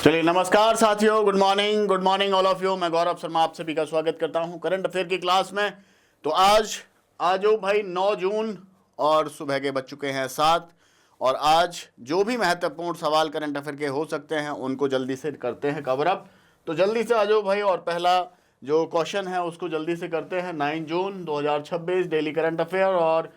चलिए नमस्कार साथियों, good morning all of you. मैं गौरव शर्मा आप सभी का स्वागत करता हूं करंट अफेयर की क्लास में। तो आज हो भाई 9 जून और सुबह के बज चुके हैं 7। और आज जो भी महत्वपूर्ण सवाल करंट अफेयर के हो सकते हैं उनको जल्दी से करते हैं कवर अप। तो जल्दी से आ जाओ भाई, और पहला जो क्वेश्चन है उसको जल्दी से करते हैं। 9 जून 2026 डेली करंट अफेयर। और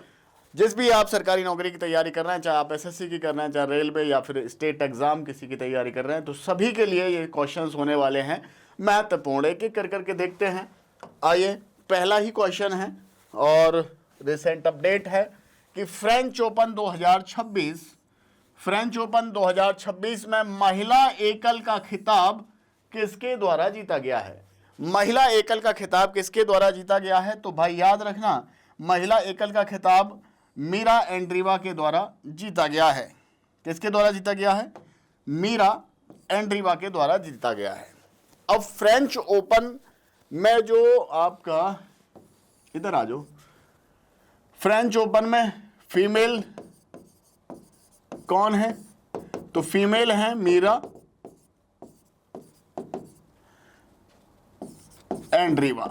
जिस भी आप सरकारी नौकरी की तैयारी कर रहे हैं, चाहे आप एसएससी की कर रहे हैं, चाहे रेलवे या फिर स्टेट एग्जाम किसी की तैयारी कर रहे हैं, तो सभी के लिए ये क्वेश्चंस होने वाले हैं महत्वपूर्ण। एक एक कर करके देखते हैं। आइए, पहला ही क्वेश्चन है और रिसेंट अपडेट है कि फ्रेंच ओपन 2026 में महिला एकल का खिताब किसके द्वारा जीता गया है? महिला एकल का खिताब किसके द्वारा जीता गया है? तो भाई याद रखना, महिला एकल का खिताब मीरा एंड्रीवा के द्वारा जीता गया है। किसके द्वारा जीता गया है? मीरा एंड्रीवा के द्वारा जीता गया है। अब फ्रेंच ओपन में जो आपका, इधर आ जाओ, फ्रेंच ओपन में फीमेल कौन है? तो फीमेल है मीरा एंड्रीवा।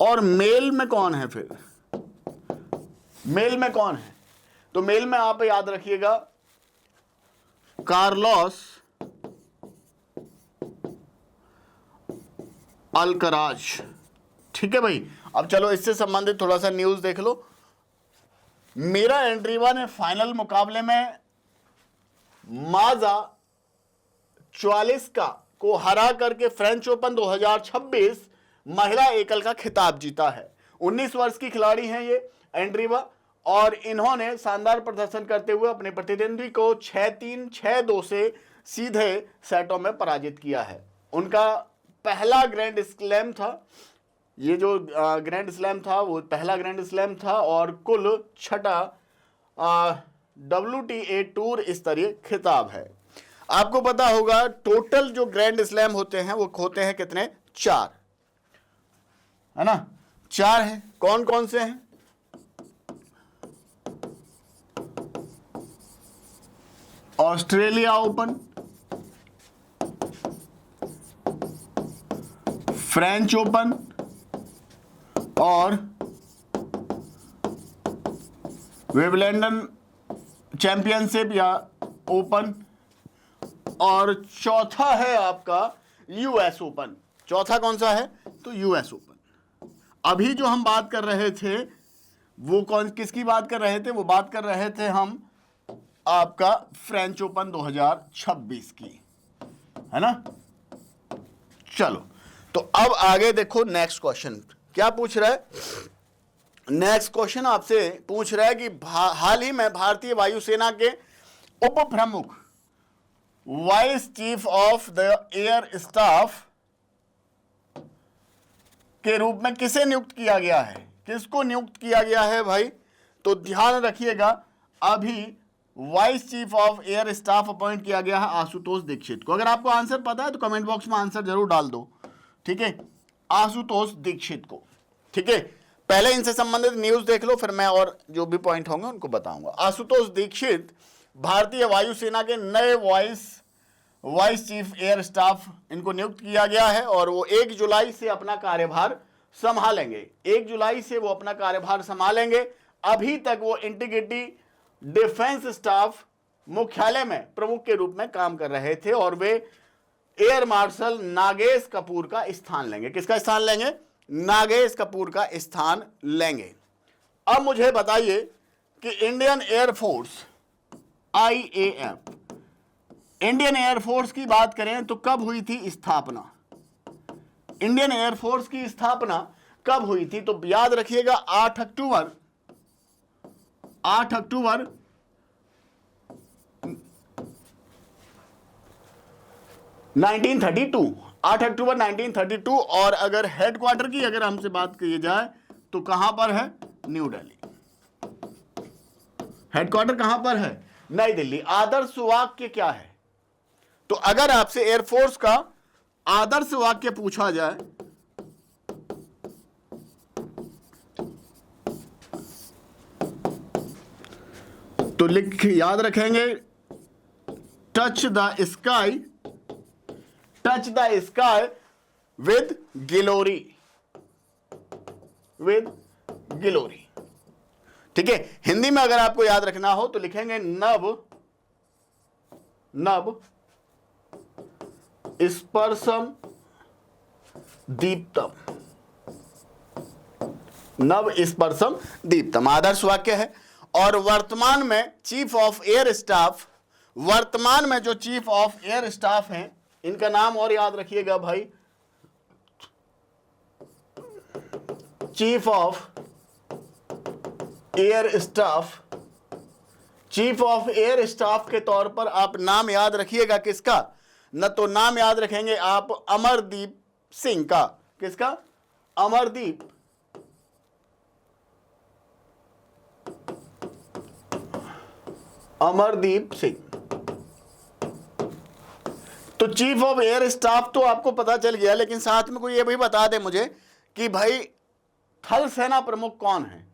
और मेल में कौन है? फिर मेल में कौन है? तो मेल में आप याद रखिएगा कार्लोस अल्कराज। ठीक है भाई। अब चलो इससे संबंधित थोड़ा सा न्यूज देख लो। मीरा एंड्रीवा ने फाइनल मुकाबले में माजा च्वालिस्का को हरा करके फ्रेंच ओपन 2026 महिला एकल का खिताब जीता है। 19 वर्ष की खिलाड़ी हैं ये एंड्रीवा, और इन्होंने शानदार प्रदर्शन करते हुए अपने प्रतिद्वंदी को 6-3, 6-2 से सीधे सेटों में पराजित किया है। उनका पहला ग्रैंड स्लैम था। ये जो ग्रैंड स्लैम था वो पहला ग्रैंड स्लैम था और कुल छठा WTA टूर स्तरीय खिताब है। आपको पता होगा टोटल जो ग्रैंड स्लैम होते हैं वो होते हैं कितने? 4 है ना? 4 है। कौन कौन से हैं? ऑस्ट्रेलिया ओपन, फ्रेंच ओपन और विंबलडन चैंपियनशिप या ओपन, और चौथा है आपका यूएस ओपन। चौथा कौन सा है? तो यूएस ओपन। अभी जो हम बात कर रहे थे वो किसकी बात कर रहे थे? वो बात कर रहे थे हम आपका फ्रेंच ओपन 2026 की, है ना? चलो, तो अब आगे देखो। नेक्स्ट क्वेश्चन क्या पूछ रहा है? नेक्स्ट क्वेश्चन आपसे पूछ रहा है कि हाल ही में भारतीय वायुसेना के उप प्रमुख vice chief of the air staff के रूप में किसे नियुक्त किया गया है? किसको नियुक्त किया गया है भाई? तो ध्यान रखिएगा, अभी vice chief of air staff appoint किया गया है आशुतोष दीक्षित को। अगर आपको आंसर पता है तो कमेंट बॉक्स में आंसर जरूर डाल दो। ठीक है, आशुतोष दीक्षित को। ठीक है, पहले इनसे संबंधित न्यूज देख लो, फिर मैं और जो भी पॉइंट होंगे उनको बताऊंगा। आशुतोष दीक्षित भारतीय वायुसेना के नए वाइस चीफ एयर स्टाफ इनको नियुक्त किया गया है और वो 1 जुलाई से अपना कार्यभार संभालेंगे। 1 जुलाई से वो अपना कार्यभार संभालेंगे। अभी तक वो इंटीग्रेटेड डिफेंस स्टाफ मुख्यालय में प्रमुख के रूप में काम कर रहे थे और वे एयर मार्शल नागेश कपूर का स्थान लेंगे। किसका स्थान लेंगे? नागेश कपूर का स्थान लेंगे। अब मुझे बताइए कि Indian air force IAF, Indian air force की बात करें तो कब हुई थी स्थापना? इंडियन एयरफोर्स की स्थापना कब हुई थी? तो याद रखिएगा 8 अक्टूबर 1932, 8 अक्टूबर 1932। और अगर हेडक्वार्टर की अगर हमसे बात की जाए तो कहां पर है? न्यू दिल्ली। हेडक्वार्टर कहां पर है? नई दिल्ली। आदर्श वाक्य क्या है? तो अगर आपसे एयरफोर्स का आदर्श वाक्य पूछा जाए तो याद रखेंगे touch the sky with glory, ठीक है। हिंदी में अगर आपको याद रखना हो तो लिखेंगे नभ स्पर्शम दीप्तम, नभ स्पर्शम दीप्तम आदर्श वाक्य है। और वर्तमान में चीफ ऑफ एयर स्टाफ, वर्तमान में जो चीफ ऑफ एयर स्टाफ हैं इनका नाम और याद रखिएगा भाई, chief of air staff, chief of air staff के तौर पर आप नाम याद रखिएगा किसका, न तो नाम याद रखेंगे आप अमरदीप सिंह का, किसका, अमरदीप सिंह। तो चीफ ऑफ एयर स्टाफ तो आपको पता चल गया, लेकिन साथ में कोई ये भी बता दे मुझे कि भाई थल सेना प्रमुख कौन है।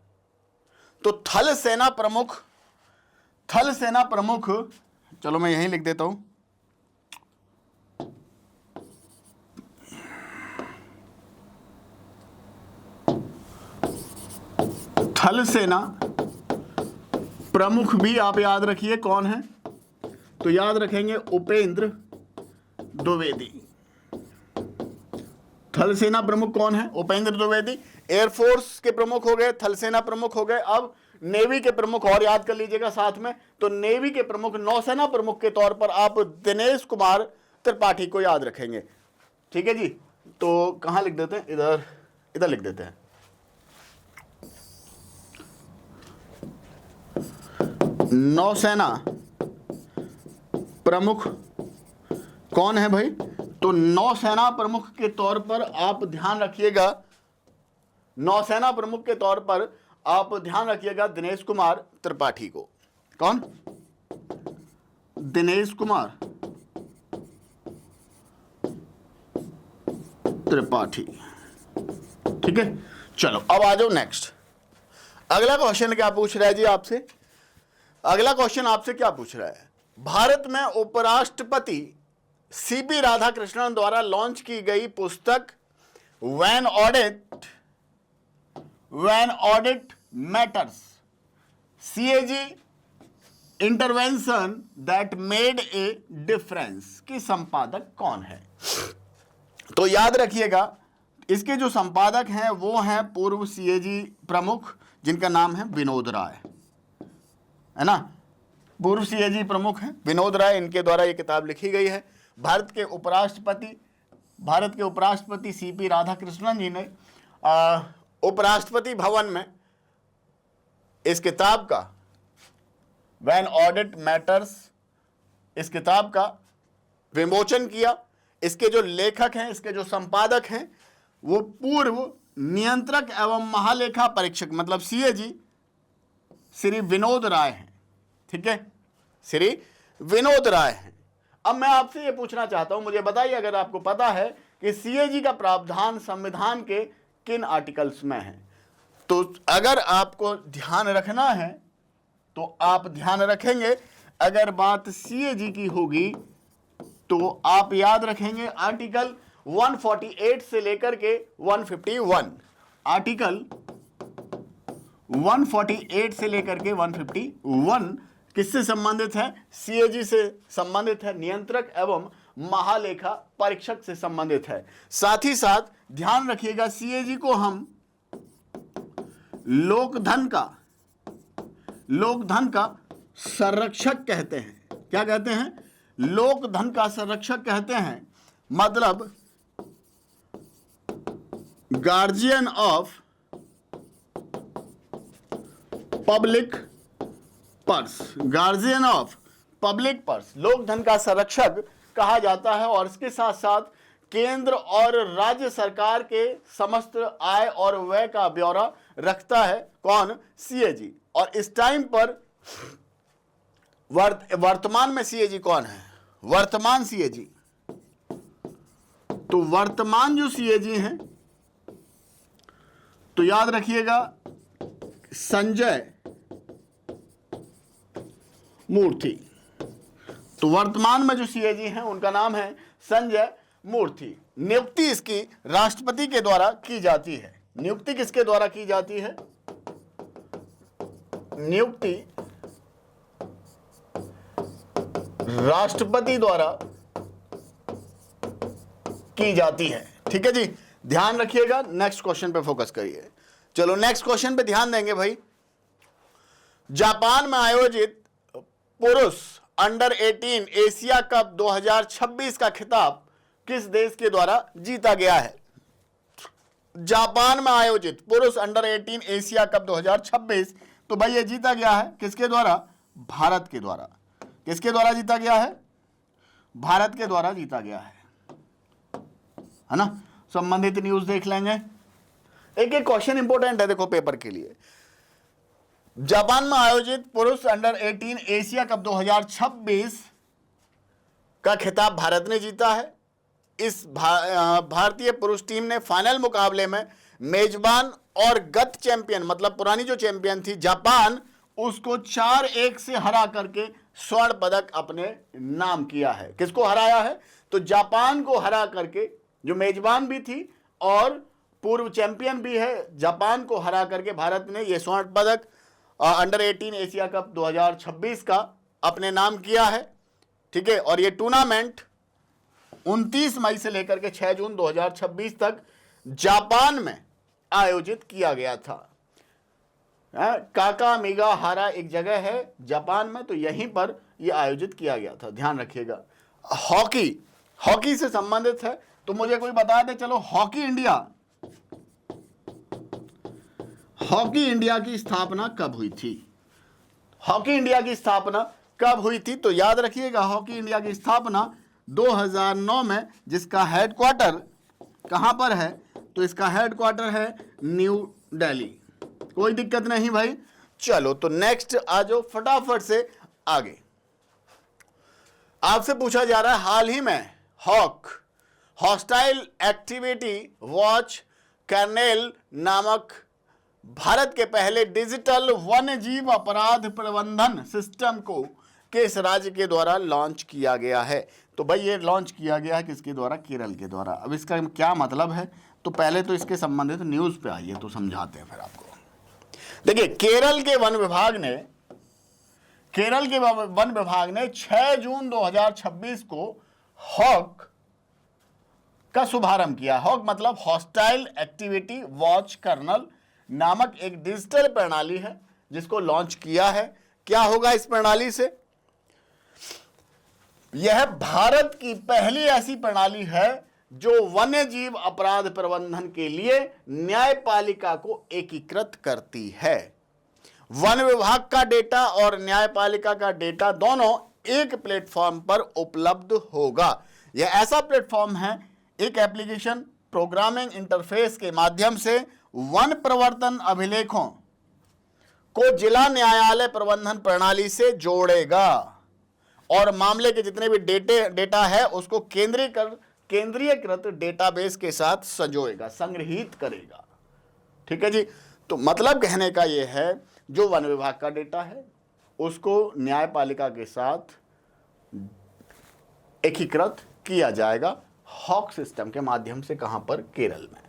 तो थल सेना प्रमुख चलो मैं यहीं लिख देता हूं, थल सेना प्रमुख भी आप याद रखिए कौन है, तो याद रखेंगे उपेंद्र द्विवेदी। थल सेना प्रमुख कौन है, उपेंद्र द्विवेदी। एयरफोर्स के प्रमुख हो गए, थल सेना प्रमुख हो गए। अब नेवी के प्रमुख और याद कर लीजिएगा साथ में, तो नेवी के प्रमुख, नौसेना प्रमुख के तौर पर आप दिनेश कुमार त्रिपाठी को याद रखेंगे, ठीक है जी। तो कहां लिख देते हैं, इधर लिख देते हैं। नौसेना प्रमुख कौन है भाई, तो नौसेना प्रमुख के तौर पर आप ध्यान रखिएगा, नौसेना प्रमुख के तौर पर आप ध्यान रखिएगा दिनेश कुमार त्रिपाठी को। कौन, दिनेश कुमार त्रिपाठी, ठीक है। चलो अब आ जाओ नेक्स्ट। अगला क्वेश्चन क्या पूछ रहा है जी आपसे, अगला क्वेश्चन आपसे क्या पूछ रहा है, भारत में उपराष्ट्रपति सीपी राधाकृष्णन द्वारा लॉन्च की गई पुस्तक when audit matters, CAG intervention that made a difference की संपादक कौन है। तो याद रखिएगा इसके जो संपादक हैं वो हैं पूर्व सीएजी प्रमुख जिनका नाम है विनोद राय, है ना, पूर्व सीएजी प्रमुख हैं विनोद राय, इनके द्वारा ये किताब लिखी गई है। भारत के उपराष्ट्रपति सीपी राधाकृष्णन जी ने उपराष्ट्रपति भवन में इस किताब का व्हेन ऑडिट मैटर्स, इस किताब का विमोचन किया। इसके जो लेखक हैं, इसके जो संपादक हैं वो पूर्व नियंत्रक एवं महालेखा परीक्षक मतलब सीएजी श्री विनोद राय हैं, ठीक है, श्री विनोद राय हैं। अब मैं आपसे ये पूछना चाहता हूं, मुझे बताइए अगर आपको पता है कि सीएजी का प्रावधान संविधान के किन आर्टिकल्स में है। तो अगर आपको ध्यान रखना है तो आप ध्यान रखेंगे, अगर बात सीएजी की होगी तो आप याद रखेंगे आर्टिकल 148 से लेकर के 151, आर्टिकल 148 से लेकर के 151 किससे संबंधित है, सीएजी से संबंधित है, नियंत्रक एवं महालेखा परीक्षक से संबंधित है। साथ ही साथ ध्यान रखिएगा सीएजी को हम लोकधन का संरक्षक कहते हैं। क्या कहते हैं, लोकधन का संरक्षक कहते हैं, मतलब guardian of public purse, guardian of public purse, लोकधन का संरक्षक कहा जाता है। और इसके साथ साथ केंद्र और राज्य सरकार के समस्त आय और व्यय का ब्यौरा रखता है कौन, सीएजी। और इस टाइम पर वर्तमान में सीएजी कौन है, वर्तमान सीएजी, तो वर्तमान जो सीएजी हैं तो याद रखिएगा संजय मूर्ति, तो वर्तमान में जो सीएजी हैं उनका नाम है संजय मूर्ति। नियुक्ति इसकी राष्ट्रपति के द्वारा की जाती है। नियुक्ति किसके द्वारा की जाती है? नियुक्ति राष्ट्रपति द्वारा की जाती है। ठीक है जी, ध्यान रखिएगा। नेक्स्ट क्वेश्चन पे फोकस करिए। चलो नेक्स्ट क्वेश्चन पे ध्यान देंगे भाई। जापान में आयोजित पुरुष अंडर 18 एशिया कप 2026 का खिताब किस देश के द्वारा जीता गया है? जापान में आयोजित पुरुष अंडर 18 एशिया कप 2026, तो भाई ये जीता गया है किसके द्वारा? भारत के द्वारा। किसके द्वारा जीता गया है? भारत के द्वारा जीता गया है ना। संबंधित न्यूज देख लेंगे। एक एक क्वेश्चन इंपॉर्टेंट है देखो पेपर के लिए। जापान में आयोजित पुरुष अंडर 18 एशिया कप 2026 का खिताब भारत ने जीता है। इस भारतीय पुरुष टीम ने फाइनल मुकाबले में मेजबान और गत चैंपियन, मतलब पुरानी जो चैंपियन थी जापान, उसको 4-1 से हरा करके स्वर्ण पदक अपने नाम किया है। किसको हराया है? तो जापान को हरा करके, जो मेजबान भी थी और पूर्व चैंपियन भी है, जापान को हरा करके भारत ने यह स्वर्ण पदक अंडर 18 एशिया कप 2026 का अपने नाम किया है। ठीक है, और ये टूर्नामेंट 29 मई से लेकर के 6 जून 2026 तक जापान में आयोजित किया गया था। काकामिगाहारा एक जगह है जापान में, तो यहीं पर यह आयोजित किया गया था। ध्यान रखिएगा। हॉकी से संबंधित है, तो मुझे कोई बता दे चलो हॉकी इंडिया की स्थापना कब हुई थी? हॉकी इंडिया की स्थापना कब हुई थी? तो याद रखिएगा हॉकी इंडिया की स्थापना 2009 में, जिसका हेडक्वार्टर कहां पर है? तो इसका हेडक्वार्टर है न्यू दिल्ली। कोई दिक्कत नहीं भाई। चलो तो नेक्स्ट आ जाओ फटाफट से आगे। आपसे पूछा जा रहा है हाल ही में हॉस्टाइल एक्टिविटी वॉच कर्नेल नामक भारत के पहले डिजिटल वन्यजीव अपराध प्रबंधन सिस्टम को किस राज्य के द्वारा लॉन्च किया गया है? तो भाई ये लॉन्च किया गया है किसके द्वारा? केरल के द्वारा। अब इसका क्या मतलब है? तो पहले तो इसके संबंधित न्यूज पे आइए तो समझाते हैं फिर आपको। देखिए केरल के वन विभाग ने 6 जून 2026 को हॉक का शुभारंभ किया। हॉक मतलब हॉस्टाइल एक्टिविटी वॉच कर्नल नामक एक डिजिटल प्रणाली है जिसको लॉन्च किया है। क्या होगा इस प्रणाली से? यह भारत की पहली ऐसी प्रणाली है जो वन्यजीव अपराध प्रबंधन के लिए न्यायपालिका को एकीकृत करती है। वन विभाग का डेटा और न्यायपालिका का डेटा दोनों एक प्लेटफॉर्म पर उपलब्ध होगा। यह ऐसा प्लेटफॉर्म है, एक एप्लीकेशन प्रोग्रामिंग इंटरफेस के माध्यम से वन प्रवर्तन अभिलेखों को जिला न्यायालय प्रबंधन प्रणाली से जोड़ेगा और मामले के जितने भी डेटा है उसको केंद्रीयकृत डेटाबेस के साथ संजोएगा, संग्रहित करेगा। ठीक है जी। तो मतलब कहने का यह है जो वन विभाग का डेटा है उसको न्यायपालिका के साथ एकीकृत किया जाएगा हॉक सिस्टम के माध्यम से। कहां पर? केरल में।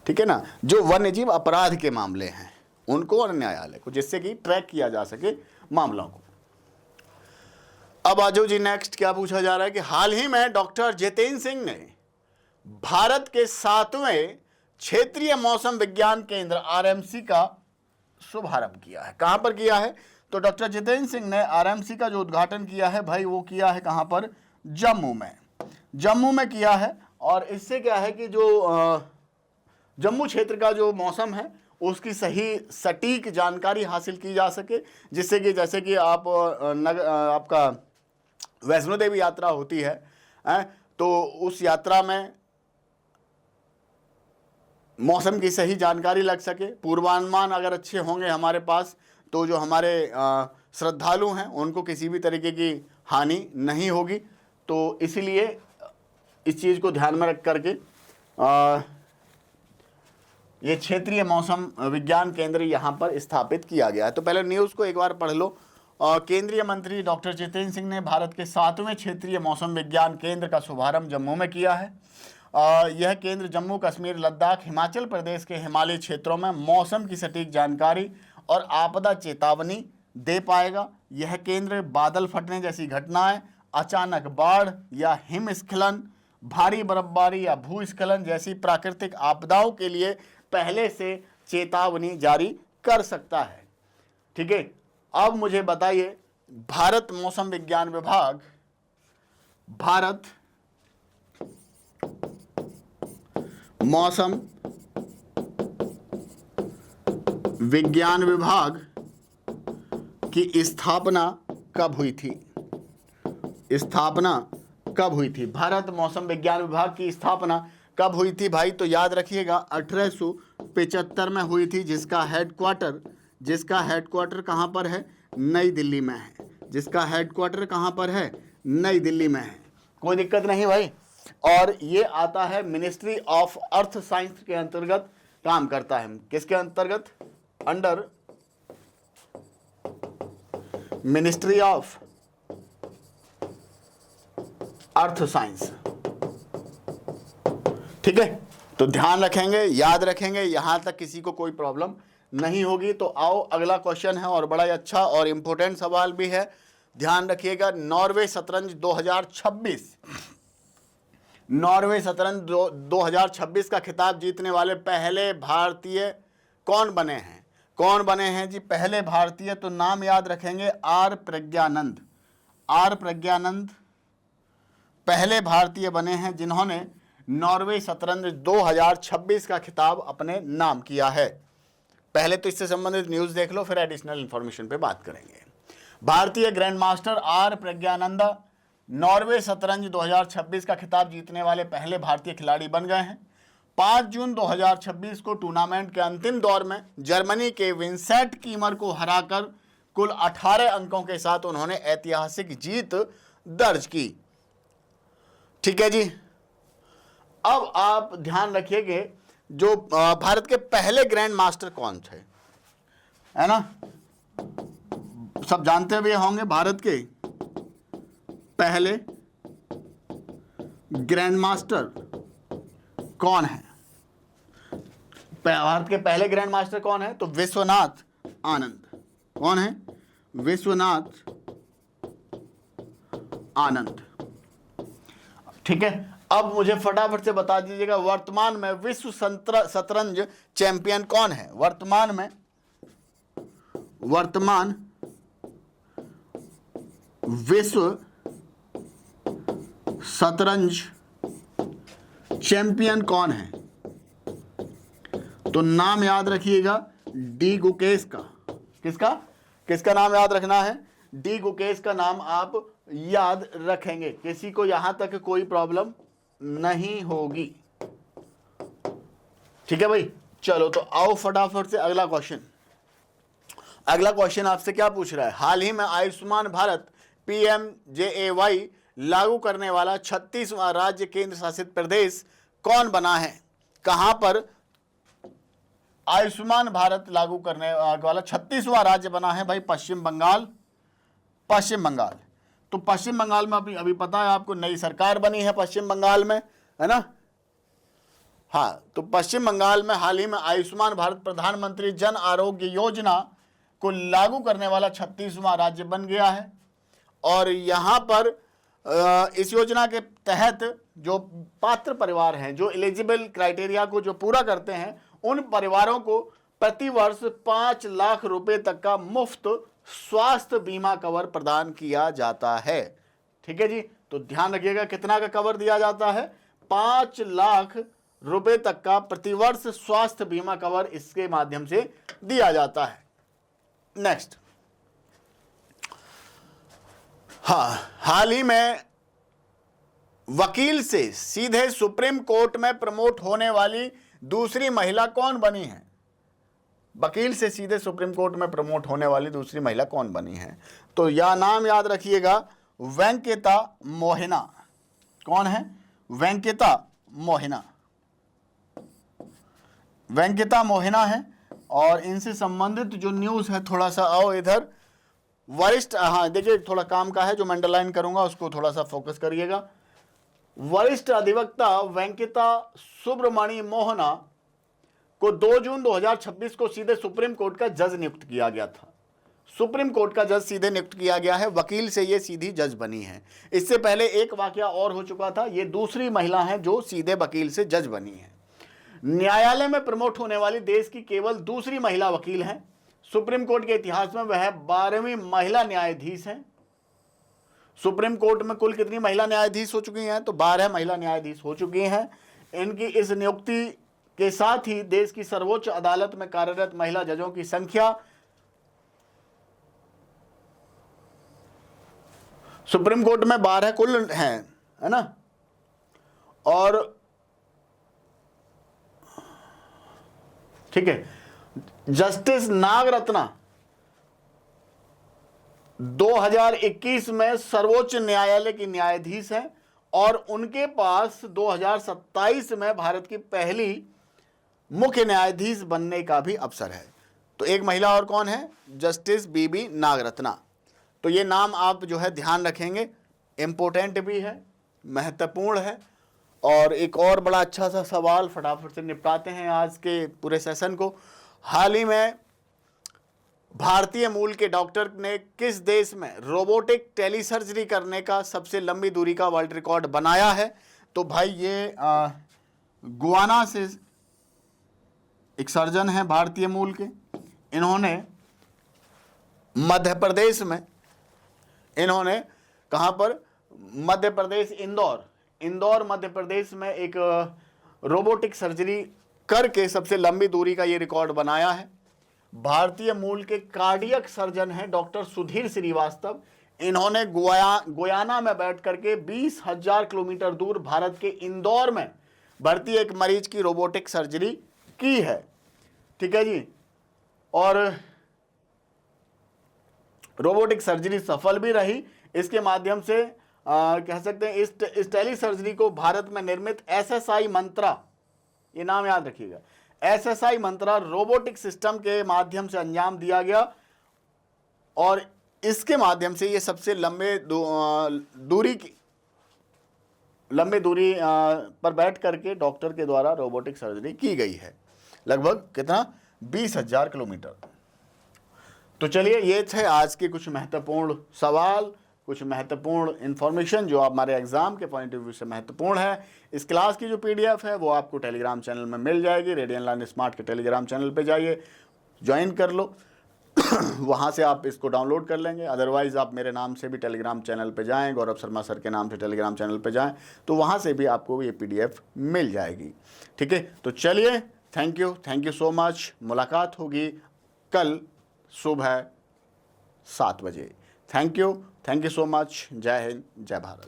ठीक है ना। जो वन्यजीव अपराध के मामले हैं उनको और न्यायालय को, जिससे कि ट्रैक किया जा सके मामलों को। अब आजो जी नेक्स्ट क्या पूछा जा रहा है कि हाल ही में डॉक्टर जितेंद्र सिंह ने भारत के 7वें क्षेत्रीय मौसम विज्ञान केंद्र आरएमसी का शुभारंभ किया है। कहां पर किया है? तो डॉक्टर जितेंद्र सिंह ने आरएमसी का जो उद्घाटन किया है भाई वो किया है कहां पर? जम्मू में किया है। और इससे क्या है कि जो जम्मू क्षेत्र का जो मौसम है उसकी सही सटीक जानकारी हासिल की जा सके, जिससे कि जैसे कि आपका वैष्णो देवी यात्रा होती है तो उस यात्रा में मौसम की सही जानकारी लग सके, पूर्वानुमान अगर अच्छे होंगे हमारे पास तो जो हमारे श्रद्धालु हैं उनको किसी भी तरीके की हानि नहीं होगी। तो इसीलिए इस चीज़ को ध्यान में रख करके ये क्षेत्रीय मौसम विज्ञान केंद्र यहाँ पर स्थापित किया गया है। तो पहले न्यूज़ को एक बार पढ़ लो केंद्रीय मंत्री डॉक्टर जितेंद्र सिंह ने भारत के 7वें क्षेत्रीय मौसम विज्ञान केंद्र का शुभारंभ जम्मू में किया है। यह केंद्र जम्मू कश्मीर, लद्दाख, हिमाचल प्रदेश के हिमालयी क्षेत्रों में मौसम की सटीक जानकारी और आपदा चेतावनी दे पाएगा। यह केंद्र बादल फटने जैसी घटनाएं, अचानक बाढ़ या हिमस्खलन, भारी बर्फबारी या भूस्खलन जैसी प्राकृतिक आपदाओं के लिए पहले से चेतावनी जारी कर सकता है। ठीक है, अब मुझे बताइए, भारत मौसम विज्ञान विभाग, भारत मौसम विज्ञान विभाग की स्थापना कब हुई थी? स्थापना कब हुई थी? भारत मौसम विज्ञान विभाग की स्थापना कब हुई थी भाई? तो याद रखिएगा 1875 में हुई थी, जिसका हेडक्वार्टर कहाँ पर है? नई दिल्ली में है। जिसका हेडक्वार्टर कहाँ पर है? नई दिल्ली में है। कोई दिक्कत नहीं भाई। और ये आता है मिनिस्ट्री ऑफ अर्थ साइंस के अंतर्गत काम करता है। किसके अंतर्गत? Under ministry of earth science. ठीक है, तो ध्यान रखेंगे, याद रखेंगे, यहां तक किसी को कोई प्रॉब्लम नहीं होगी। तो आओ, अगला क्वेश्चन है और बड़ा ही अच्छा और इंपॉर्टेंट सवाल भी है, ध्यान रखिएगा। नॉर्वे शतरंज 2026, नॉर्वे शतरंज 2026 का खिताब जीतने वाले पहले भारतीय कौन बने हैं? कौन बने हैं जी पहले भारतीय? तो नाम याद रखेंगे, आर प्रज्ञानंद। आर प्रज्ञानंद पहले भारतीय बने हैं जिन्होंने नॉर्वे शतरंज 2026 का खिताब अपने नाम किया है। पहले तो इससे संबंधित न्यूज देख लो, फिर एडिशनल इंफॉर्मेशन पे बात करेंगे। भारतीय grand master R Praggnanandhaa Norway शतरंज 2026 का खिताब जीतने वाले पहले भारतीय खिलाड़ी बन गए हैं। 5 जून 2026 को टूर्नामेंट के अंतिम दौर में जर्मनी के विंसेंट कीमर को हराकर कुल 18 अंकों के साथ उन्होंने ऐतिहासिक जीत दर्ज की। ठीक है जी। अब आप ध्यान रखिएगा, जो भारत के पहले ग्रैंड मास्टर कौन थे, है ना? सब जानते हुए होंगे भारत के पहले ग्रैंड मास्टर कौन है? भारत के पहले ग्रैंड मास्टर कौन है? तो विश्वनाथ आनंद। कौन है? विश्वनाथ आनंद। ठीक है, अब मुझे फटाफट से बता दीजिएगा, वर्तमान में विश्व शतरंज चैंपियन कौन है? वर्तमान विश्व शतरंज चैंपियन कौन है? तो नाम याद रखिएगा, डी गुकेश का। किसका नाम याद रखना है? डी गुकेश का नाम आप याद रखेंगे। किसी को यहां तक कोई प्रॉब्लम नहीं होगी। ठीक है भाई, चलो तो आओ फटाफट से अगला क्वेश्चन। अगला क्वेश्चन आपसे क्या पूछ रहा है? हाल ही में आयुष्मान भारत PMJAY लागू करने वाला 36वां राज्य केंद्र शासित प्रदेश कौन बना है? कहां पर आयुष्मान भारत लागू करने वाला 36वां राज्य बना है भाई? पश्चिम बंगाल। तो पश्चिम बंगाल में अभी पता है आपको, नई सरकार बनी है पश्चिम बंगाल में, है ना? हाँ, तो पश्चिम बंगाल में हाल ही में आयुष्मान भारत प्रधानमंत्री जन आरोग्य योजना को लागू करने वाला 36वां राज्य बन गया है। और यहाँ पर इस योजना के तहत जो पात्र परिवार हैं, जो एलिजिबल क्राइटेरिया को जो पूरा करते हैं, उन परिवारों को प्रति वर्ष 5 लाख रुपए तक का मुफ्त स्वास्थ्य बीमा कवर प्रदान किया जाता है। ठीक है जी, तो ध्यान रखिएगा, कितना का कवर दिया जाता है? 5 लाख रुपए तक का प्रतिवर्ष स्वास्थ्य बीमा कवर इसके माध्यम से दिया जाता है। नेक्स्ट, हाँ, हाल ही में वकील से सीधे सुप्रीम कोर्ट में प्रमोट होने वाली दूसरी महिला कौन बनी है? वकील से सीधे सुप्रीम कोर्ट में प्रमोट होने वाली दूसरी महिला कौन बनी है? तो यह नाम याद रखिएगा, वेंकटा मोहना। कौन है? वेंकटा मोहना है। और इनसे संबंधित जो न्यूज़ है, थोड़ा सा आओ इधर, वरिष्ठ, हाँ देखिए थोड़ा काम का है जो मैं अंडरलाइन करूंगा उसको थोड़ा सा फोकस करिएगा। वरिष्ठ अधिवक्ता वेंकटा सुब्रमणी मोहना को 2 जून 2026 को सीधे सुप्रीम कोर्ट का जज नियुक्त किया गया था। सुप्रीम कोर्ट का जज सीधे नियुक्त किया गया है, वकील से ये सीधी जज बनी है। इससे पहले एक वाकया और हो चुका था, ये दूसरी महिला है जो सीधे वकील से जज बनी है। न्यायालय में प्रमोट होने वाली देश की केवल दूसरी महिला वकील हैं। सुप्रीम कोर्ट के इतिहास में वह 12वीं महिला न्यायाधीश हैं। सुप्रीम कोर्ट में कुल कितनी महिला न्यायाधीश हो चुकी हैं? तो 12 महिला न्यायाधीश हो चुकी हैं। इनकी इस नियुक्ति के साथ ही देश की सर्वोच्च अदालत में कार्यरत महिला जजों की संख्या सुप्रीम कोर्ट में 12 कुल हैं, है ना। और ठीक है, जस्टिस नागरत्ना 2021 में सर्वोच्च न्यायालय की न्यायाधीश हैं और उनके पास 2027 में भारत की पहली मुख्य न्यायाधीश बनने का भी अवसर है। तो एक महिला और कौन है? जस्टिस बीबी नागरत्ना। तो ये नाम आप जो है ध्यान रखेंगे, इम्पोर्टेंट भी है, महत्वपूर्ण है। और एक और बड़ा अच्छा सा सवाल फटाफट से निपटाते हैं आज के पूरे सेशन को। हाल ही में भारतीय मूल के डॉक्टर ने किस देश में रोबोटिक टेलीसर्जरी करने का सबसे लंबी दूरी का वर्ल्ड रिकॉर्ड बनाया है? तो भाई ये गुयाना से एक सर्जन है भारतीय मूल के। इन्होंने मध्य प्रदेश में, इन्होंने कहाँ पर? मध्य प्रदेश, इंदौर मध्य प्रदेश में एक रोबोटिक सर्जरी करके सबसे लंबी दूरी का ये रिकॉर्ड बनाया है। भारतीय मूल के कार्डियक सर्जन हैं डॉक्टर सुधीर श्रीवास्तव। इन्होंने गुयाना में बैठ करके 20,000 किलोमीटर दूर भारत के इंदौर में भर्ती एक मरीज की रोबोटिक सर्जरी की है। ठीक है जी। और रोबोटिक सर्जरी सफल भी रही। इसके माध्यम से कह सकते हैं इस टेली सर्जरी को भारत में निर्मित SSI मंत्रा, ये नाम याद रखिएगा, SSI मंत्रा रोबोटिक सिस्टम के माध्यम से अंजाम दिया गया और इसके माध्यम से ये सबसे लंबे दूरी पर बैठ करके डॉक्टर के द्वारा रोबोटिक सर्जरी की गई है। लगभग कितना? 20,000 किलोमीटर। तो चलिए, ये थे आज के कुछ महत्वपूर्ण सवाल, कुछ महत्वपूर्ण इन्फॉर्मेशन जो हमारे एग्जाम के पॉइंट ऑफ व्यू से महत्वपूर्ण है। इस क्लास की जो PDF है वो आपको टेलीग्राम चैनल में मिल जाएगी। रेडियन लर्न स्मार्ट के टेलीग्राम चैनल पे जाइए, ज्वाइन कर लो वहाँ से आप इसको डाउनलोड कर लेंगे। अदरवाइज़ आप मेरे नाम से भी टेलीग्राम चैनल पे जाएं, गौरव शर्मा सर के नाम से टेलीग्राम चैनल पे जाएं, तो वहाँ से भी आपको ये PDF मिल जाएगी। ठीक है, तो चलिए, थैंक यू सो मच। मुलाकात होगी कल सुबह 7 बजे। Thank you so much. जय हिंद, जय भारत।